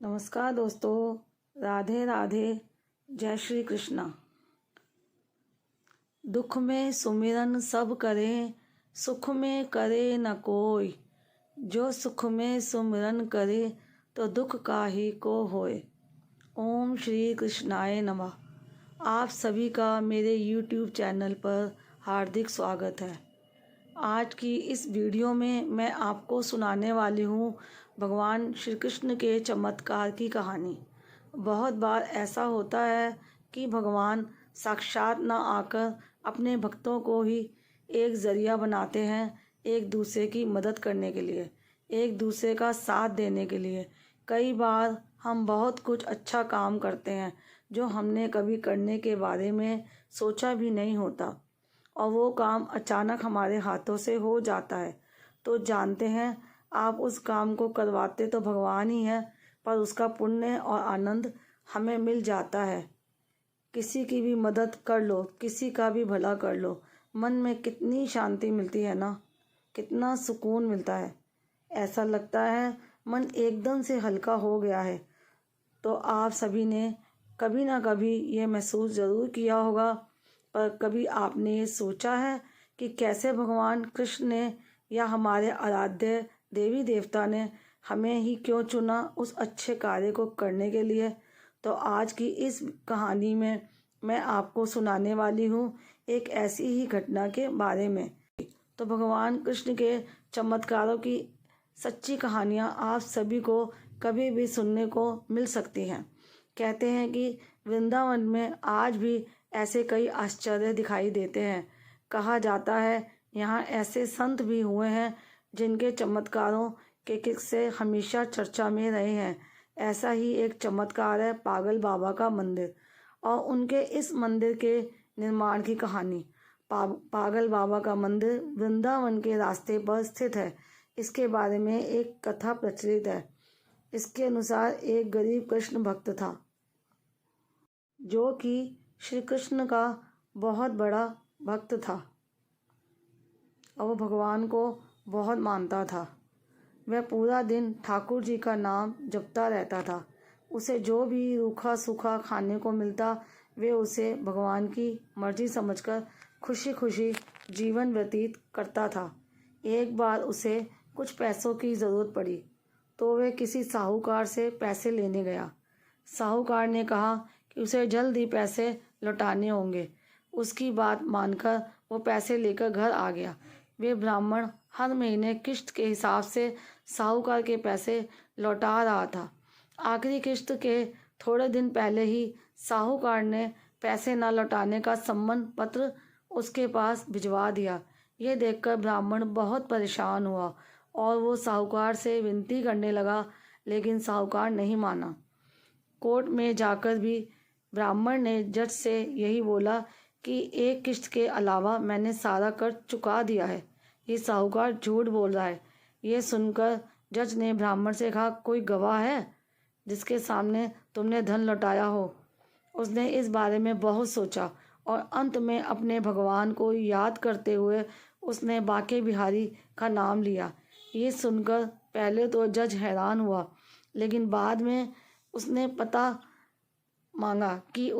नमस्कार दोस्तों, राधे राधे। जय श्री कृष्णा। दुख में सुमिरन सब करें, सुख में करे न कोई। जो सुख में सुमिरन करे, तो दुख काहे को होए। ओम श्री कृष्णाय नमः। आप सभी का मेरे YouTube चैनल पर हार्दिक स्वागत है। आज की इस वीडियो में मैं आपको सुनाने वाली हूँ भगवान श्री कृष्ण के चमत्कार की कहानी। बहुत बार ऐसा होता है कि भगवान साक्षात न आकर अपने भक्तों को ही एक ज़रिया बनाते हैं, एक दूसरे की मदद करने के लिए, एक दूसरे का साथ देने के लिए। कई बार हम बहुत कुछ अच्छा काम करते हैं जो हमने कभी करने के बारे में सोचा भी नहीं होता, और वो काम अचानक हमारे हाथों से हो जाता है। तो जानते हैं, आप उस काम को करवाते तो भगवान ही हैं, पर उसका पुण्य और आनंद हमें मिल जाता है। किसी की भी मदद कर लो, किसी का भी भला कर लो, मन में कितनी शांति मिलती है ना, कितना सुकून मिलता है। ऐसा लगता है मन एकदम से हल्का हो गया है। तो आप सभी ने कभी ना कभी ये महसूस ज़रूर किया होगा, पर कभी आपने ये सोचा है कि कैसे भगवान कृष्ण ने या हमारे आराध्य देवी देवता ने हमें ही क्यों चुना उस अच्छे कार्य को करने के लिए। तो आज की इस कहानी में मैं आपको सुनाने वाली हूँ एक ऐसी ही घटना के बारे में। तो भगवान कृष्ण के चमत्कारों की सच्ची कहानियाँ आप सभी को कभी भी सुनने को मिल सकती हैं। कहते हैं कि वृंदावन में आज भी ऐसे कई आश्चर्य दिखाई देते हैं। कहा जाता है यहाँ ऐसे संत भी हुए हैं जिनके चमत्कारों के किस्से हमेशा चर्चा में रहे हैं। ऐसा ही एक चमत्कार है पागल बाबा का मंदिर और उनके इस मंदिर के निर्माण की कहानी। पागल बाबा का मंदिर वृंदावन के रास्ते पर स्थित है। इसके बारे में एक कथा प्रचलित है। इसके अनुसार एक गरीब कृष्ण भक्त था जो कि श्री कृष्ण का बहुत बड़ा भक्त था और वो भगवान को बहुत मानता था। वह पूरा दिन ठाकुर जी का नाम जपता रहता था। उसे जो भी रूखा सूखा खाने को मिलता, वे उसे भगवान की मर्जी समझकर खुशी खुशी जीवन व्यतीत करता था। एक बार उसे कुछ पैसों की ज़रूरत पड़ी, तो वह किसी साहूकार से पैसे लेने गया। साहूकार ने कहा कि उसे जल्द ही पैसे लौटाने होंगे। उसकी बात मानकर वो पैसे लेकर घर आ गया। वे ब्राह्मण हर महीने किश्त के हिसाब से साहूकार के पैसे लौटा रहा था। आखिरी किश्त के थोड़े दिन पहले ही साहूकार ने पैसे न लौटाने का सम्मन पत्र उसके पास भिजवा दिया। ये देखकर ब्राह्मण बहुत परेशान हुआ और वो साहूकार से विनती करने लगा, लेकिन साहूकार नहीं माना। कोर्ट में जाकर भी ब्राह्मण ने जज से यही बोला कि एक किश्त के अलावा मैंने सारा कर्ज चुका दिया है, ये साहूकार झूठ बोल रहा है। ये सुनकर जज ने ब्राह्मण से कहा, कोई गवाह है जिसके सामने तुमने धन लौटाया हो। उसने इस बारे में बहुत सोचा और अंत में अपने भगवान को याद करते हुए उसने बांके बिहारी का नाम लिया। ये सुनकर पहले तो जज हैरान हुआ, लेकिन बाद में उसने पता मांगा कि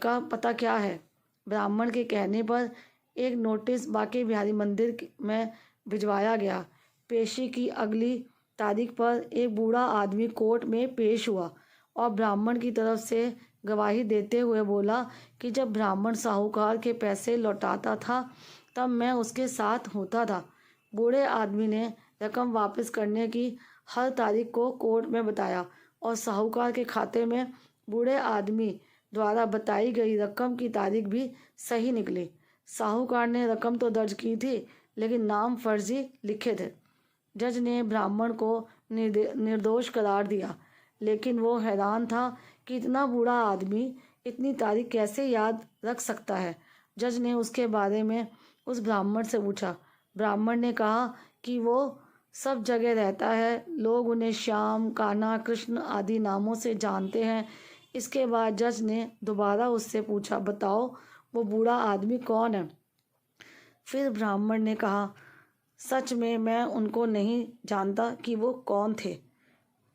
का पता क्या है। ब्राह्मण के कहने पर एक नोटिस बांके बिहारी मंदिर में भिजवाया गया। पेशी की अगली तारीख पर एक बूढ़ा आदमी कोर्ट में पेश हुआ और ब्राह्मण की तरफ से गवाही देते हुए बोला कि जब ब्राह्मण साहूकार के पैसे लौटाता था तब मैं उसके साथ होता था। बूढ़े आदमी ने रकम वापस करने की हर तारीख को कोर्ट में बताया और साहूकार के खाते में बूढ़े आदमी द्वारा बताई गई रकम की तारीख भी सही निकली। साहूकार ने रकम तो दर्ज की थी, लेकिन नाम फर्जी लिखे थे। जज ने ब्राह्मण को निर्दोष करार दिया, लेकिन वो हैरान था कि इतना बूढ़ा आदमी इतनी तारीख कैसे याद रख सकता है। जज ने उसके बारे में उस ब्राह्मण से पूछा। ब्राह्मण ने कहा कि वो सब जगह रहता है, लोग उन्हें श्याम, कान्हा, कृष्ण आदि नामों से जानते हैं। इसके बाद जज ने दोबारा उससे पूछा, बताओ वो बूढ़ा आदमी कौन है। फिर ब्राह्मण ने कहा, सच में मैं उनको नहीं जानता कि वो कौन थे।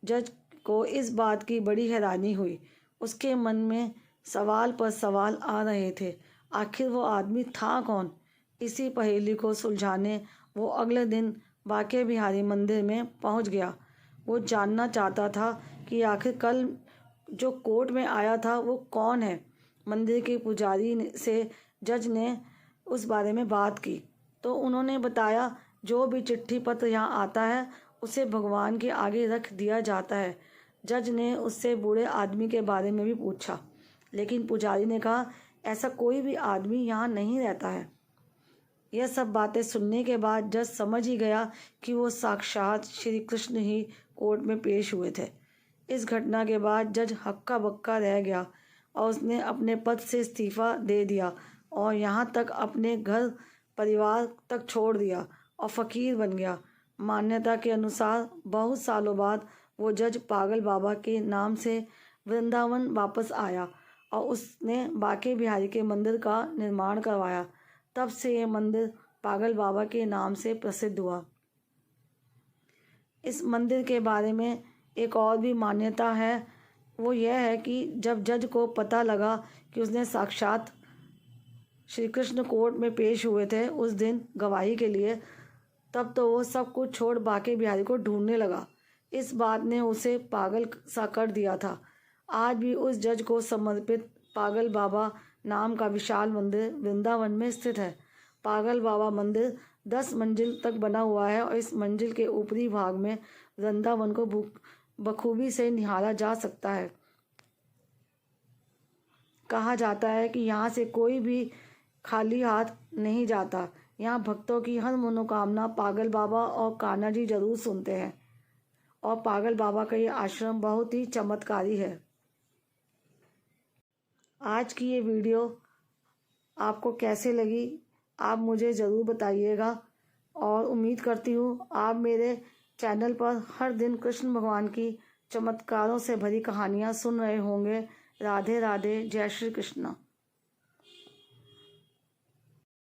जज को इस बात की बड़ी हैरानी हुई। उसके मन में सवाल पर सवाल आ रहे थे। आखिर वो आदमी था कौन? इसी पहेली को सुलझाने वो अगले दिन बांके बिहारी मंदिर में पहुंच गया। वो जानना चाहता था कि आखिर कल जो कोर्ट में आया था वो कौन है। मंदिर के पुजारी से जज ने उस बारे में बात की तो उन्होंने बताया, जो भी चिट्ठी पत्र यहाँ आता है उसे भगवान के आगे रख दिया जाता है। जज ने उससे बूढ़े आदमी के बारे में भी पूछा, लेकिन पुजारी ने कहा, ऐसा कोई भी आदमी यहाँ नहीं रहता है। यह सब बातें सुनने के बाद जज समझ ही गया कि वो साक्षात श्री कृष्ण ही कोर्ट में पेश हुए थे। इस घटना के बाद जज हक्का बक्का रह गया और उसने अपने पद से इस्तीफा दे दिया और यहाँ तक अपने घर परिवार तक छोड़ दिया और फ़कीर बन गया। मान्यता के अनुसार बहुत सालों बाद वो जज पागल बाबा के नाम से वृंदावन वापस आया और उसने बांके बिहारी के मंदिर का निर्माण करवाया। तब से ये मंदिर पागल बाबा के नाम से प्रसिद्ध हुआ। इस मंदिर के बारे में एक और भी मान्यता है। वो यह है कि जब जज को पता लगा कि उसने साक्षात श्री कृष्ण कोर्ट में पेश हुए थे उस दिन गवाही के लिए, तब तो वो सब कुछ छोड़ बांके बिहारी को ढूंढने लगा। इस बात ने उसे पागल सा कर दिया था। आज भी उस जज को समर्पित पागल बाबा नाम का विशाल मंदिर वृंदावन में स्थित है। पागल बाबा मंदिर 10 मंजिल तक बना हुआ है और इस मंजिल के ऊपरी भाग में वृंदावन को बखूबी से निहारा जा सकता है। कहा जाता है कि यहाँ से कोई भी खाली हाथ नहीं जाता। यहाँ भक्तों की हर मनोकामना पागल बाबा और कान्हा जी जरूर सुनते हैं और पागल बाबा का ये आश्रम बहुत ही चमत्कारी है। आज की ये वीडियो आपको कैसे लगी आप मुझे ज़रूर बताइएगा और उम्मीद करती हूँ आप मेरे चैनल पर हर दिन कृष्ण भगवान की चमत्कारों से भरी कहानियाँ सुन रहे होंगे। राधे राधे, जय श्री कृष्ण।